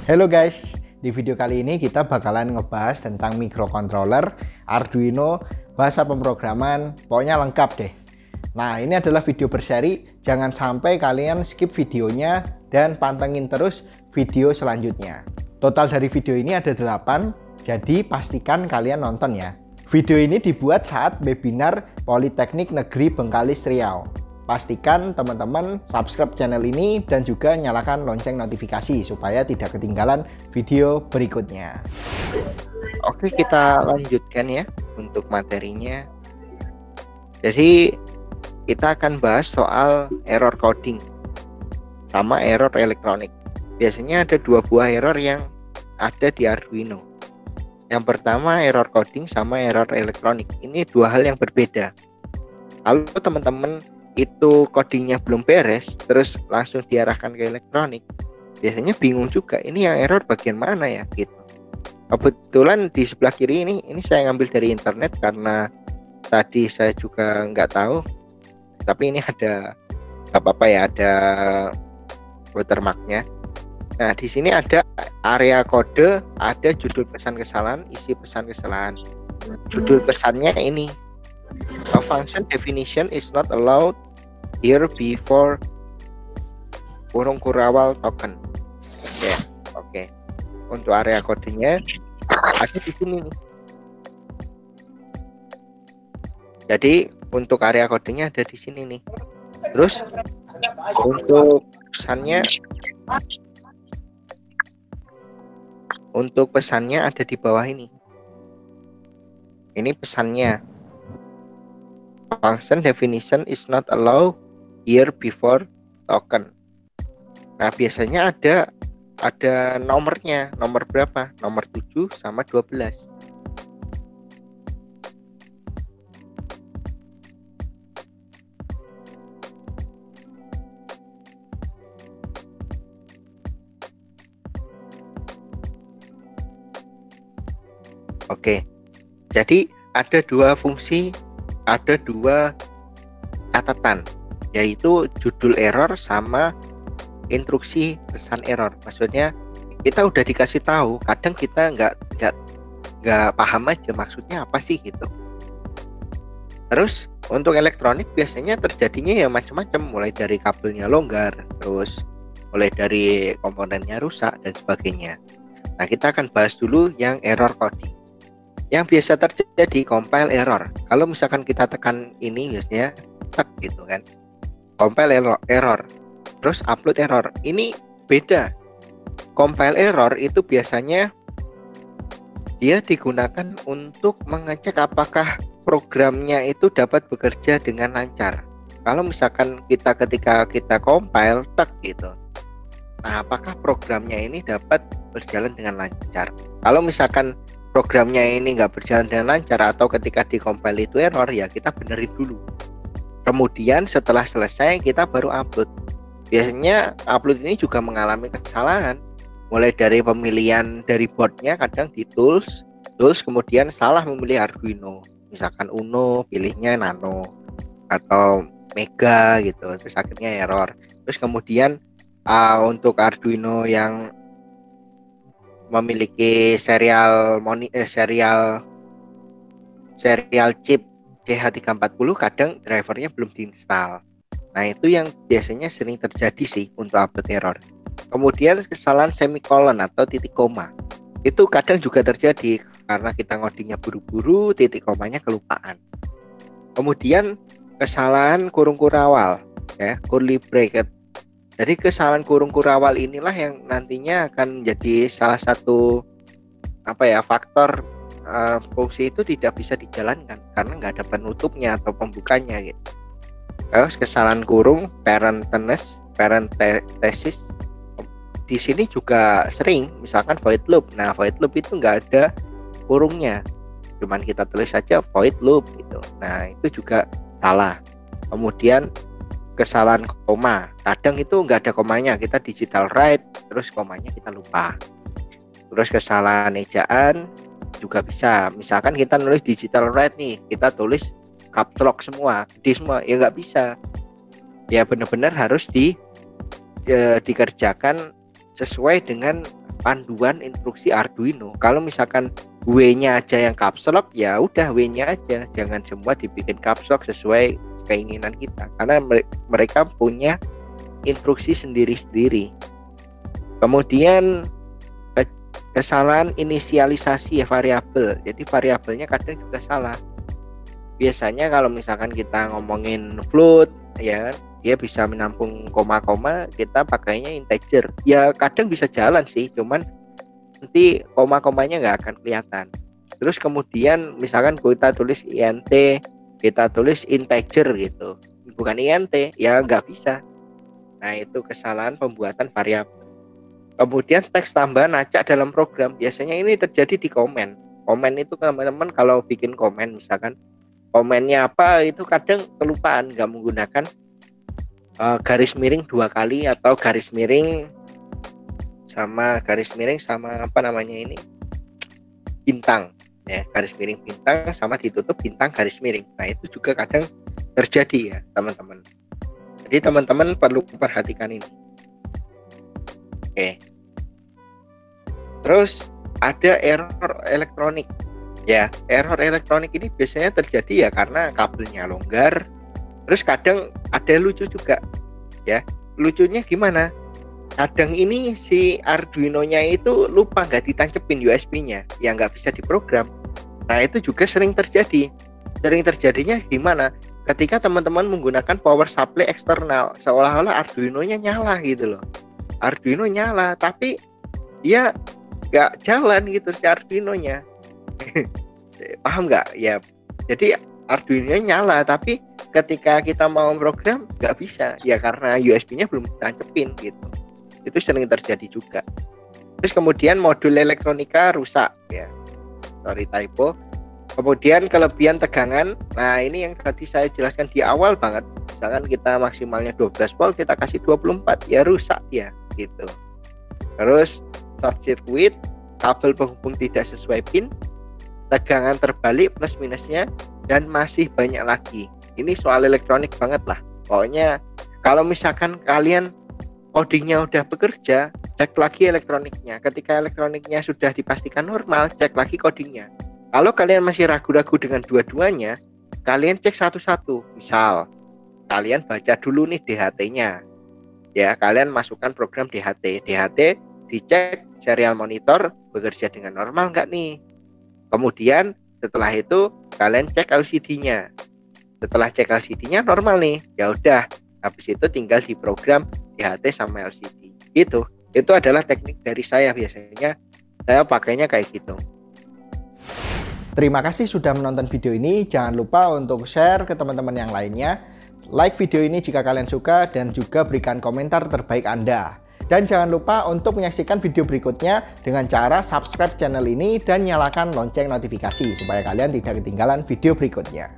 Halo guys, di video kali ini kita bakalan ngebahas tentang microcontroller, Arduino, bahasa pemrograman, pokoknya lengkap deh. Nah, ini adalah video berseri, jangan sampai kalian skip videonya dan pantengin terus video selanjutnya. Total dari video ini ada 8, jadi pastikan kalian nonton ya. Video ini dibuat saat webinar Politeknik Negeri Bengkalis Riau. Pastikan teman-teman subscribe channel ini dan juga nyalakan lonceng notifikasi supaya tidak ketinggalan video berikutnya. Oke, kita lanjutkan ya untuk materinya. Jadi kita akan bahas soal error coding sama error elektronik. Biasanya ada dua buah error yang ada di Arduino. Yang pertama error coding sama error elektronik. Ini dua hal yang berbeda. Kalau teman-teman itu codingnya belum beres terus langsung diarahkan ke elektronik, biasanya bingung juga ini yang error bagian mana ya gitu. Kebetulan di sebelah kiri ini saya ngambil dari internet karena tadi saya juga nggak tahu, tapi ini ada nggak apa-apa ya, ada watermarknya. Nah, di sini ada area kode, ada judul pesan kesalahan, isi pesan kesalahan. Judul pesannya ini, a function definition is not allowed here before kurung kurawal token. Oke. Untuk area kodenya ada di sini nih. Jadi untuk area kodenya ada di sini nih. Terus untuk pesannya ada di bawah ini. Ini pesannya. Function definition is not allowed here before token. Nah, biasanya ada nomornya. Nomor berapa? Nomor 7 sama 12. Oke. Jadi ada dua fungsi, ada dua catatan, yaitu judul error sama instruksi pesan error. Maksudnya kita udah dikasih tahu, kadang kita nggak paham aja maksudnya apa sih gitu. Terus untuk elektronik biasanya terjadinya ya macam-macam, mulai dari kabelnya longgar, terus mulai dari komponennya rusak dan sebagainya. Nah, kita akan bahas dulu yang error coding. Yang biasa terjadi compile error. Kalau misalkan kita tekan ini biasanya tek gitu kan, compile error, terus upload error. Ini beda. Compile error itu biasanya dia digunakan untuk mengecek apakah programnya itu dapat bekerja dengan lancar. Kalau misalkan ketika kita compile tek gitu, nah apakah programnya ini dapat berjalan dengan lancar. Kalau misalkan programnya ini nggak berjalan dengan lancar atau ketika di compile itu error, ya kita benerin dulu. Kemudian setelah selesai kita baru upload. Biasanya upload ini juga mengalami kesalahan, mulai dari pemilihan dari boardnya, kadang di tools kemudian salah memilih Arduino, misalkan Uno pilihnya Nano atau Mega gitu, terus akhirnya error. Terus kemudian untuk Arduino yang memiliki serial chip CH340, kadang drivernya belum diinstal. Nah, itu yang biasanya sering terjadi sih untuk upload error. Kemudian kesalahan semikolon atau titik koma. Itu kadang juga terjadi karena kita ngodingnya buru-buru, titik komanya kelupaan. Kemudian kesalahan kurung kurawal ya, curly bracket. Jadi kesalahan kurung kurawal inilah yang nantinya akan menjadi salah satu faktor fungsi itu tidak bisa dijalankan karena nggak ada penutupnya atau pembukanya gitu. Terus kesalahan kurung parenthesis di sini juga sering, misalkan void loop. Nah, void loop itu nggak ada kurungnya, cuman kita tulis saja void loop gitu. Nah, itu juga salah. Kemudian kesalahan koma, kadang itu nggak ada komanya, kita digital write terus komanya kita lupa. Terus kesalahan ejaan juga bisa, misalkan kita nulis digital write nih, kita tulis caps lock semua, gede semua, ya nggak bisa. Ya benar-benar harus dikerjakan sesuai dengan panduan instruksi Arduino. Kalau misalkan W-nya aja yang caps lock, ya udah W-nya aja, jangan semua dibikin caps lock sesuai keinginan kita, karena mereka punya instruksi sendiri-sendiri. Kemudian kesalahan inisialisasi ya variabel. Jadi variabelnya kadang juga salah. Biasanya kalau misalkan kita ngomongin float, ya kan, dia bisa menampung koma-koma, kita pakainya integer. Ya kadang bisa jalan sih, cuman nanti koma-komanya nggak akan kelihatan. Terus kemudian misalkan kita tulis int, kita tulis integer gitu, bukan int, ya nggak bisa. Nah itu kesalahan pembuatan variabel. Kemudian teks tambahan acak dalam program, biasanya ini terjadi di komen. Komen itu teman-teman kalau bikin komen, misalkan komennya apa, itu kadang kelupaan nggak menggunakan garis miring 2 kali atau garis miring sama apa namanya ini, bintang ya, garis miring bintang sama ditutup bintang garis miring. Nah itu juga kadang terjadi ya teman-teman. Jadi teman-teman perlu perhatikan ini. Oke. Terus ada error elektronik. Ya, error elektronik ini biasanya terjadi ya karena kabelnya longgar. Terus kadang ada lucu juga. Ya, lucunya gimana? Kadang ini si Arduino-nya itu lupa nggak ditancepin USB-nya, ya nggak bisa diprogram. Nah itu juga sering terjadi. Sering terjadinya gimana? Ketika teman-teman menggunakan power supply eksternal, seolah-olah Arduino-nya nyala gitu loh. Arduino nyala, tapi dia nggak jalan gitu si Arduino-nya. Paham nggak? Ya, jadi Arduino-nya nyala, tapi ketika kita mau program nggak bisa, ya karena USB-nya belum ditancepin gitu. Itu sering terjadi juga. Terus kemudian modul elektronika rusak ya, sorry typo. Kemudian kelebihan tegangan, nah ini yang tadi saya jelaskan di awal banget. Misalkan kita maksimalnya 12 volt, kita kasih 24, ya rusak ya gitu. Terus short circuit, kabel penghubung tidak sesuai pin, tegangan terbalik plus minusnya, dan masih banyak lagi. Ini soal elektronik banget lah. Pokoknya kalau misalkan kalian codingnya udah bekerja, cek lagi elektroniknya. Ketika elektroniknya sudah dipastikan normal, cek lagi codingnya. Kalau kalian masih ragu-ragu dengan dua-duanya, kalian cek satu-satu. Misal, kalian baca dulu nih DHT-nya. Ya, kalian masukkan program DHT. DHT dicek serial monitor bekerja dengan normal nggak nih. Kemudian setelah itu kalian cek LCD-nya. Setelah cek LCD-nya normal nih, ya udah. Habis itu tinggal diprogram DHT sama LCD. Itu adalah teknik dari saya biasanya. Saya pakainya kayak gitu. Terima kasih sudah menonton video ini. Jangan lupa untuk share ke teman-teman yang lainnya. Like video ini jika kalian suka dan juga berikan komentar terbaik Anda. Dan jangan lupa untuk menyaksikan video berikutnya dengan cara subscribe channel ini dan nyalakan lonceng notifikasi supaya kalian tidak ketinggalan video berikutnya.